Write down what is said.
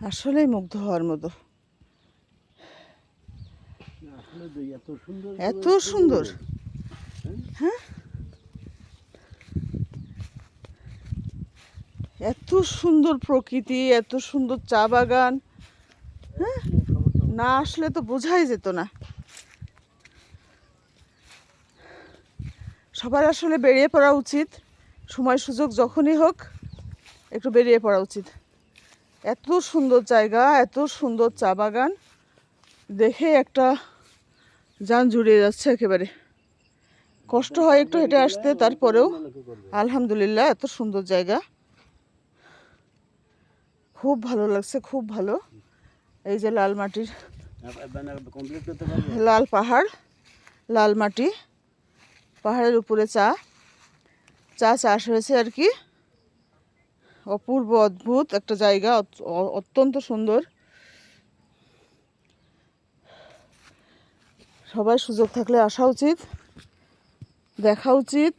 আসলেই মুগ্ধ হওয়ার মতো। এত সুন্দর, হ্যাঁ, এত সুন্দর প্রকৃতি, এত সুন্দর চা বাগান, হ্যাঁ, না আসলে তো বোঝাই যেত না। সবার আসলে বেরিয়ে পড়া উচিত, সময় সুযোগ যখনই হোক একটু বেরিয়ে পড়া উচিত। এত সুন্দর জায়গা, এত সুন্দর চা বাগান দেখে একটা জান জুড়িয়ে যাচ্ছে একেবারে। কষ্ট হয় একটু হেঁটে আসতে, তারপরেও আলহামদুলিল্লাহ এত সুন্দর জায়গা, খুব ভালো লাগছে, খুব ভালো। এই যে লাল মাটির, লাল পাহাড়, লাল মাটি, পাহাড়ের উপরে চা চাষ হয়েছে আর কি। অপূর্ব অদ্ভুত একটা জায়গা, অত্যন্ত সুন্দর। সবাই সুযোগ থাকলে আসা উচিত, দেখা উচিত।